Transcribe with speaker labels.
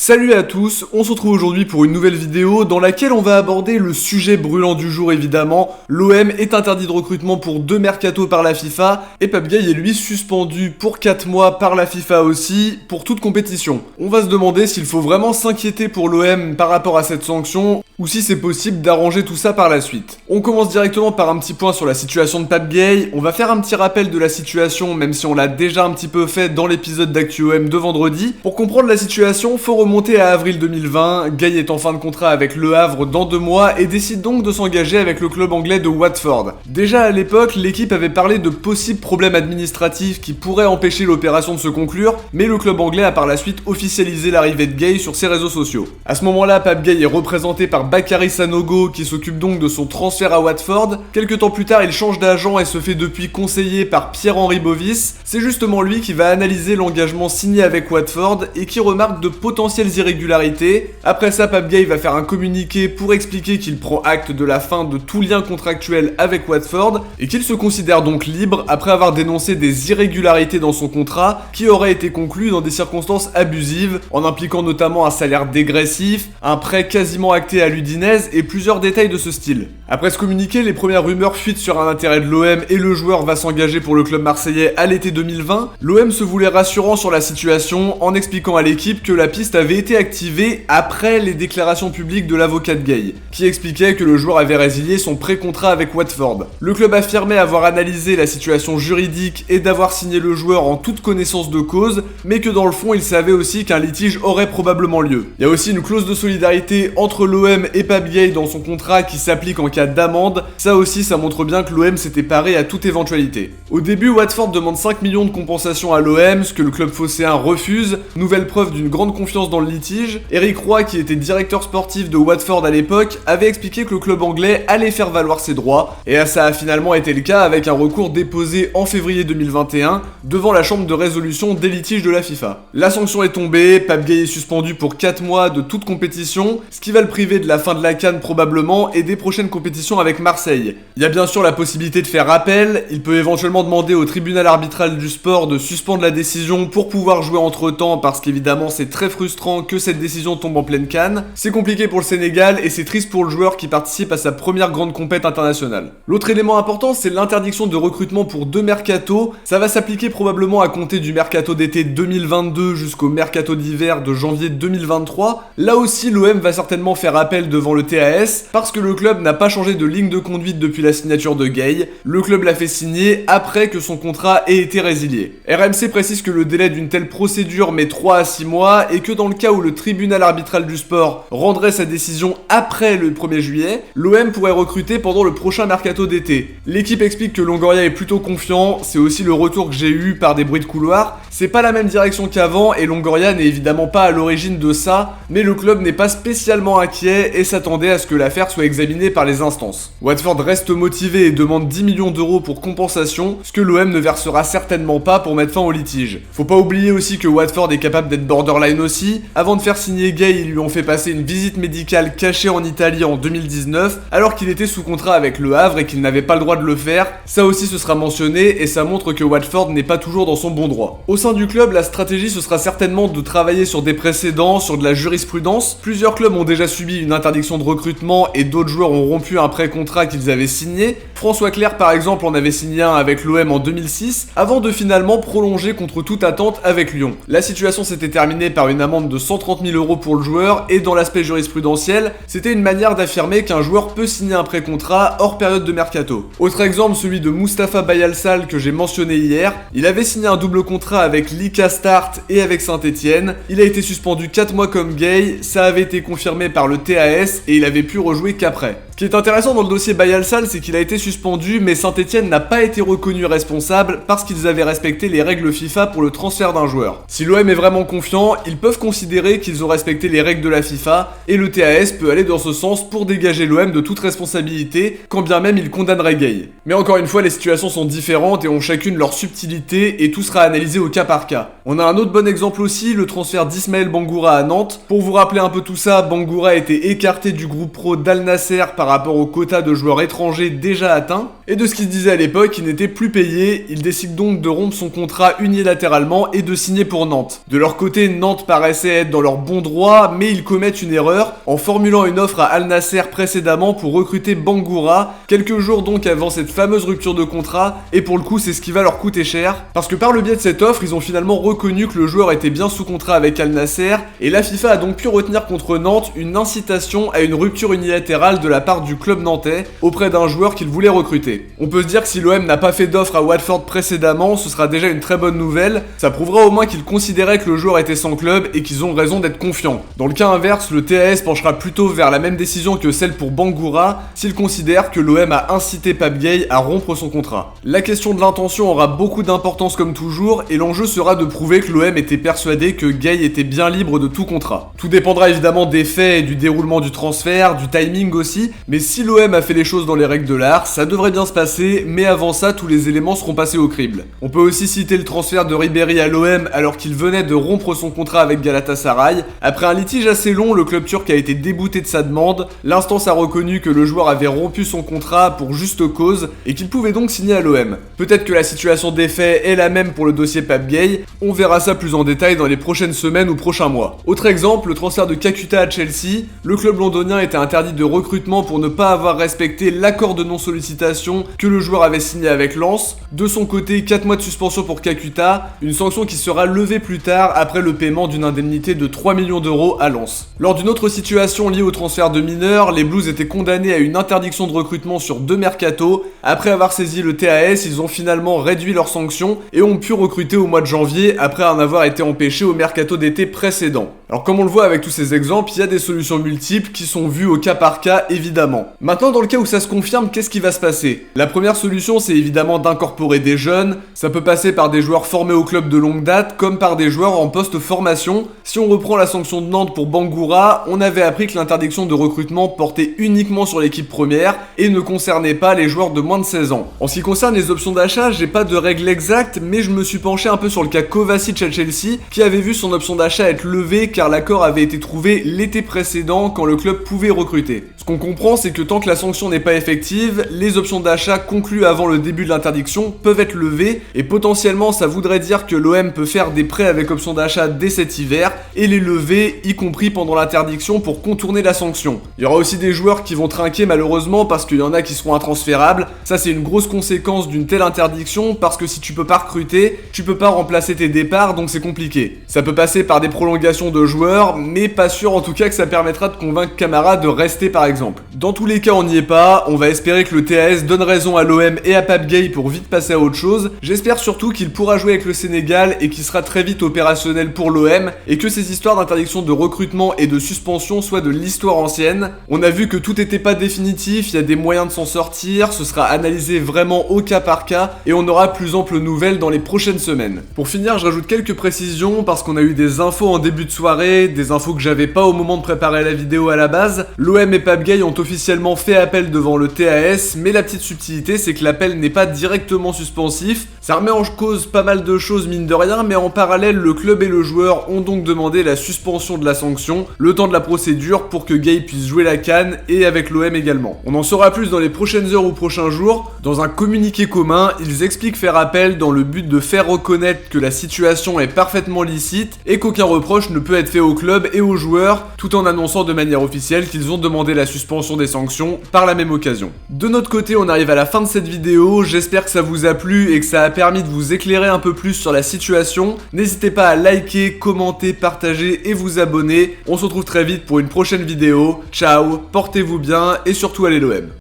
Speaker 1: Salut à tous, on se retrouve aujourd'hui pour une nouvelle vidéo dans laquelle on va aborder le sujet brûlant du jour évidemment. L'OM est interdit de recrutement pour 2 mercatos par la FIFA et Pape Gueye est lui suspendu pour 4 mois par la FIFA aussi pour toute compétition. On va se demander s'il faut vraiment s'inquiéter pour l'OM par rapport à cette sanction ou si c'est possible d'arranger tout ça par la suite. On commence directement par un petit point sur la situation de Pape Gueye. On va faire un petit rappel de la situation même si on l'a déjà un petit peu fait dans l'épisode d'ActuOM de vendredi. Pour comprendre la situation, faut remonter à avril 2020, Gueye est en fin de contrat avec Le Havre dans 2 mois et décide donc de s'engager avec le club anglais de Watford. Déjà à l'époque, l'équipe avait parlé de possibles problèmes administratifs qui pourraient empêcher l'opération de se conclure, mais le club anglais a par la suite officialisé l'arrivée de Gueye sur ses réseaux sociaux. À ce moment-là, Pape Gueye est représenté par Bakary Sanogo qui s'occupe donc de son transfert à Watford. Quelques temps plus tard, il change d'agent et se fait depuis conseiller par Pierre-Henri Bovis. C'est justement lui qui va analyser l'engagement signé avec Watford et qui remarque de potentielles irrégularités. Après ça, Pape Gueye va faire un communiqué pour expliquer qu'il prend acte de la fin de tout lien contractuel avec Watford et qu'il se considère donc libre après avoir dénoncé des irrégularités dans son contrat qui auraient été conclus dans des circonstances abusives, en impliquant notamment un salaire dégressif, un prêt quasiment acté à l'Udinese et plusieurs détails de ce style. Après ce communiqué, les premières rumeurs fuitent sur un intérêt de l'OM et le joueur va s'engager pour le club marseillais à l'été 2020. L'OM se voulait rassurant sur la situation en expliquant à l'équipe que la piste avait été activée après les déclarations publiques de l'avocat de Gueye, qui expliquait que le joueur avait résilié son pré-contrat avec Watford. Le club affirmait avoir analysé la situation juridique et d'avoir signé le joueur en toute connaissance de cause, mais que dans le fond il savait aussi qu'un litige aurait probablement lieu. Il y a aussi une clause de solidarité entre l'OM et Pape Gueye dans son contrat qui s'applique en cas d'amende. Ça aussi, ça montre bien que l'OM s'était paré à toute éventualité. Au début, Watford demande 5 millions de compensation à l'OM, ce que le club phocéen refuse, nouvelle preuve d'une grande confiance dans le litige. Eric Roy, qui était directeur sportif de Watford à l'époque, avait expliqué que le club anglais allait faire valoir ses droits, et ça a finalement été le cas avec un recours déposé en février 2021 devant la chambre de résolution des litiges de la FIFA. La sanction est tombée, Pape Gueye est suspendu pour 4 mois de toute compétition, ce qui va le priver de la fin de la CAN probablement et des prochaines compétitions avec Marseille. Il y a bien sûr la possibilité de faire appel, il peut éventuellement demander au tribunal arbitral du sport de suspendre la décision pour pouvoir jouer entre temps parce qu'évidemment c'est très frustrant que cette décision tombe en pleine CAN. C'est compliqué pour le Sénégal et c'est triste pour le joueur qui participe à sa première grande compète internationale. L'autre élément important, c'est l'interdiction de recrutement pour 2 mercatos. Ça va s'appliquer probablement à compter du mercato d'été 2022 jusqu'au mercato d'hiver de janvier 2023. Là aussi, l'OM va certainement faire appel devant le TAS parce que le club n'a pas changé de ligne de conduite depuis la signature de Gueye. Le club l'a fait signer après que son contrat ait été résilié. RMC précise que le délai d'une telle procédure met 3 à 6 mois et que dans le cas où le tribunal arbitral du sport rendrait sa décision après le 1er juillet, l'OM pourrait recruter pendant le prochain mercato d'été. L'équipe explique que Longoria est plutôt confiant, c'est aussi le retour que j'ai eu par des bruits de couloir. C'est pas la même direction qu'avant et Longoria n'est évidemment pas à l'origine de ça, mais le club n'est pas spécialement inquiet et s'attendait à ce que l'affaire soit examinée par les instances. Watford reste motivé et demande 10 millions d'euros pour compensation, ce que l'OM ne versera certainement pas pour mettre fin au litige. Faut pas oublier aussi que Watford est capable d'être borderline aussi. Avant de faire signer Gueye, ils lui ont fait passer une visite médicale cachée en Italie en 2019, alors qu'il était sous contrat avec Le Havre et qu'il n'avait pas le droit de le faire. Ça aussi ce sera mentionné et ça montre que Watford n'est pas toujours dans son bon droit. Au sein du club, la stratégie ce sera certainement de travailler sur des précédents, sur de la jurisprudence. Plusieurs clubs ont déjà subi une interdiction de recrutement et d'autres joueurs ont rompu un pré-contrat qu'ils avaient signé. François Clerc par exemple en avait signé un avec l'OM en 2006, avant de finalement prolonger contre toute attente avec Lyon. La situation s'était terminée par une amende de 130 000 euros pour le joueur et dans l'aspect jurisprudentiel, c'était une manière d'affirmer qu'un joueur peut signer un pré-contrat hors période de mercato. Autre exemple, celui de Moustapha Bayalsal que j'ai mentionné hier. Il avait signé un double contrat avec Lika Start et avec Saint-Etienne. Il a été suspendu 4 mois comme Gueye, ça avait été confirmé par le TAS et il avait pu rejouer qu'après. Ce qui est intéressant dans le dossier Bayalsal, c'est qu'il a été suspendu, mais Saint-Etienne n'a pas été reconnu responsable parce qu'ils avaient respecté les règles FIFA pour le transfert d'un joueur. Si l'OM est vraiment confiant, ils peuvent considérer qu'ils ont respecté les règles de la FIFA et le TAS peut aller dans ce sens pour dégager l'OM de toute responsabilité, quand bien même il condamnerait Gueye. Mais encore une fois, les situations sont différentes et ont chacune leur subtilité et tout sera analysé au cas par cas. On a un autre bon exemple aussi, le transfert d'Ismaël Bangoura à Nantes. Pour vous rappeler un peu tout ça, Bangoura était écarté du groupe pro d'Al Nasser par rapport au quota de joueurs étrangers déjà atteint, et de ce qu'il se disait à l'époque, il n'était plus payé, il décide donc de rompre son contrat unilatéralement et de signer pour Nantes. De leur côté, Nantes paraissait être dans leur bon droit, mais ils commettent une erreur en formulant une offre à Al Nasser précédemment pour recruter Bangoura, quelques jours donc avant cette fameuse rupture de contrat, et pour le coup c'est ce qui va leur coûter cher, parce que par le biais de cette offre, ils ont finalement reconnu que le joueur était bien sous contrat avec Al Nasser, et la FIFA a donc pu retenir contre Nantes une incitation à une rupture unilatérale de la part du club nantais auprès d'un joueur qu'il voulait recruter. On peut se dire que si l'OM n'a pas fait d'offre à Watford précédemment, ce sera déjà une très bonne nouvelle, ça prouvera au moins qu'ils considéraient que le joueur était sans club et qu'ils ont raison d'être confiants. Dans le cas inverse, le TAS penchera plutôt vers la même décision que celle pour Bangoura s'il considère que l'OM a incité Pape Gueye à rompre son contrat. La question de l'intention aura beaucoup d'importance comme toujours, et l'enjeu sera de prouver que l'OM était persuadé que Gueye était bien libre de tout contrat. Tout dépendra évidemment des faits et du déroulement du transfert, du timing aussi, mais si l'OM a fait les choses dans les règles de l'art, ça devrait bien se passer, mais avant ça, tous les éléments seront passés au crible. On peut aussi citer le transfert de Ribéry à l'OM alors qu'il venait de rompre son contrat avec Galatasaray. Après un litige assez long, le club turc a été débouté de sa demande, l'instance a reconnu que le joueur avait rompu son contrat pour juste cause et qu'il pouvait donc signer à l'OM. Peut-être que la situation des faits est la même pour le dossier Pape Gueye, on verra ça plus en détail dans les prochaines semaines ou prochains mois. Autre exemple, le transfert de Kakuta à Chelsea, le club londonien était interdit de recrutement pour ne pas avoir respecté l'accord de non-sollicitation que le joueur avait signé avec Lens. De son côté, 4 mois de suspension pour Kakuta, une sanction qui sera levée plus tard après le paiement d'une indemnité de 3 millions d'euros à Lens. Lors d'une autre situation liée au transfert de mineurs, les Blues étaient condamnés à une interdiction de recrutement sur 2 mercatos. Après avoir saisi le TAS, ils ont finalement réduit leurs sanctions et ont pu recruter au mois de janvier après en avoir été empêchés au mercato d'été précédent. Alors comme on le voit avec tous ces exemples, il y a des solutions multiples qui sont vues au cas par cas évidemment. Maintenant dans le cas où ça se confirme, qu'est-ce qui va se passer? La première solution c'est évidemment d'incorporer des jeunes, ça peut passer par des joueurs formés au club de longue date comme par des joueurs en post-formation. Si on reprend la sanction de Nantes pour Bangoura, on avait appris que l'interdiction de recrutement portait uniquement sur l'équipe première et ne concernait pas les joueurs de moins de 16 ans. En ce qui concerne les options d'achat, j'ai pas de règles exactes, mais je me suis penché un peu sur le cas Kovacic à Chelsea, qui avait vu son option d'achat être levée car l'accord avait été trouvé l'été précédent quand le club pouvait recruter. Ce qu'on comprend, c'est que tant que la sanction n'est pas effective, les options d'achat conclues avant le début de l'interdiction peuvent être levées, et potentiellement ça voudrait dire que l'OM peut faire des prêts avec option d'achat dès cet hiver, et les lever, y compris pendant l'interdiction pour contourner la sanction. Il y aura aussi des joueurs qui vont trinquer malheureusement parce qu'il y en a qui seront intransférables, ça c'est une grosse conséquence d'une telle interdiction parce que si tu peux pas recruter, tu peux pas remplacer tes départs donc c'est compliqué. Ça peut passer par des prolongations de joueurs, mais pas sûr en tout cas que ça permettra de convaincre Camara de rester par exemple. Dans tous les cas on n'y est pas, on va espérer que le TAS donne raison à l'OM et à Pape Gueye pour vite passer à autre chose. J'espère surtout qu'il pourra jouer avec le Sénégal et qu'il sera très vite opérationnel pour l'OM et que ces histoires d'interdiction de recrutement et de suspension soient de l'histoire ancienne. On a vu que tout n'était pas définitif, il y a des moyens de s'en sortir, ce sera analysé vraiment au cas par cas et on aura plus ample nouvelles dans les prochaines semaines. Pour finir, je rajoute quelques précisions parce qu'on a eu des infos en début de soirée, des infos que j'avais pas au moment de préparer la vidéo à la base. L'OM et Pape Gueye ont officiellement fait appel devant le TAS, mais la petite subtilité c'est que l'appel n'est pas directement suspensif. Ça remet en cause pas mal de choses mine de rien, mais en parallèle le club et le joueur ont donc demandé la suspension de la sanction, le temps de la procédure pour que Gueye puisse jouer la CAN et avec l'OM également. On en saura plus dans les prochaines heures ou prochains jours. Dans un communiqué commun, ils expliquent faire appel dans le but de faire reconnaître que la situation est parfaitement licite et qu'aucun reproche ne peut être fait au club et aux joueurs, tout en annonçant de manière officielle qu'ils ont demandé la suspension des sanctions par la même occasion. De notre côté, on arrive à la fin de cette vidéo, j'espère que ça vous a plu et que ça a permis de vous éclairer un peu plus sur la situation. N'hésitez pas à liker, commenter, partager et vous abonner. On se retrouve très vite pour une prochaine vidéo. Ciao, portez-vous bien et surtout allez l'OM.